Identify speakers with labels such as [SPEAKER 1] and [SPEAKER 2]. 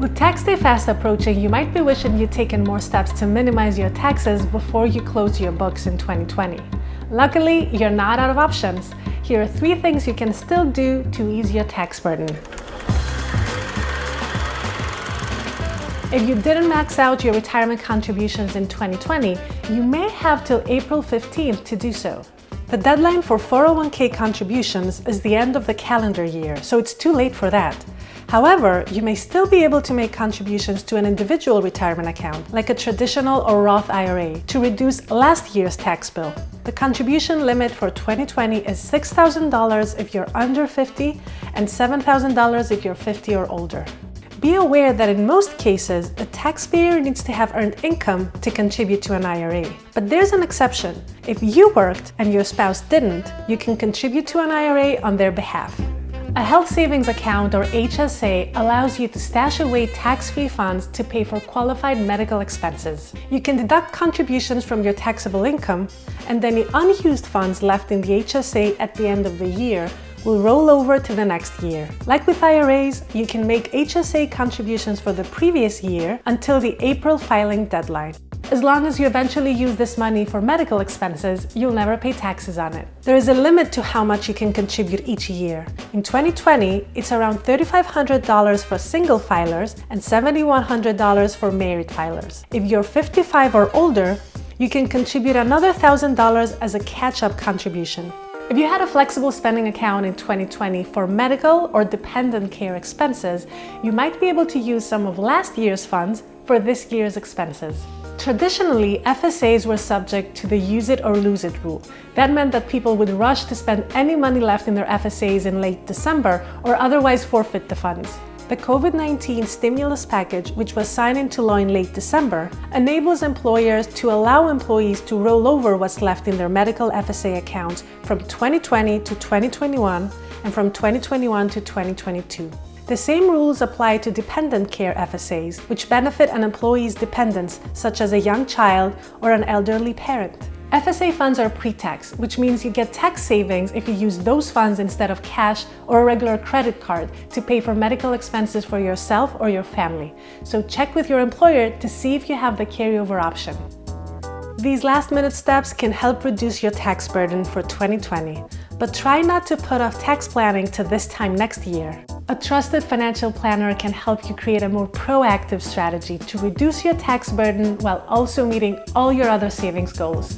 [SPEAKER 1] With tax day fast approaching, you might be wishing you'd taken more steps to minimize your taxes before you close your books in 2020. Luckily, you're not out of options. Here are 3 things you can still do to ease your tax burden. If you didn't max out your retirement contributions in 2020, you may have till April 15th to do so. The deadline for 401k contributions is the end of the calendar year, so it's too late for that. However, you may still be able to make contributions to an individual retirement account, like a traditional or Roth IRA, to reduce last year's tax bill. The contribution limit for 2020 is $6,000 if you're under 50 and $7,000 if you're 50 or older. Be aware that in most cases, the taxpayer needs to have earned income to contribute to an IRA. But there's an exception. If you worked and your spouse didn't, you can contribute to an IRA on their behalf. A health savings account, or HSA, allows you to stash away tax-free funds to pay for qualified medical expenses. You can deduct contributions from your taxable income, and any unused funds left in the HSA at the end of the year will roll over to the next year. Like with IRAs, you can make HSA contributions for the previous year until the April filing deadline. As long as you eventually use this money for medical expenses, you'll never pay taxes on it. There is a limit to how much you can contribute each year. In 2020, it's around $3,500 for single filers and $7,100 for married filers. If you're 55 or older, you can contribute another $1,000 as a catch-up contribution. If you had a flexible spending account in 2020 for medical or dependent care expenses, you might be able to use some of last year's funds for this year's expenses. Traditionally, FSAs were subject to the use it or lose it rule. That meant that people would rush to spend any money left in their FSAs in late December or otherwise forfeit the funds. The COVID-19 stimulus package, which was signed into law in late December, enables employers to allow employees to roll over what's left in their medical FSA accounts from 2020 to 2021 and from 2021 to 2022. The same rules apply to dependent care FSAs, which benefit an employee's dependents, such as a young child or an elderly parent. FSA funds are pre-tax, which means you get tax savings if you use those funds instead of cash or a regular credit card to pay for medical expenses for yourself or your family. So check with your employer to see if you have the carryover option. These last-minute steps can help reduce your tax burden for 2020, but try not to put off tax planning to this time next year. A trusted financial planner can help you create a more proactive strategy to reduce your tax burden while also meeting all your other savings goals.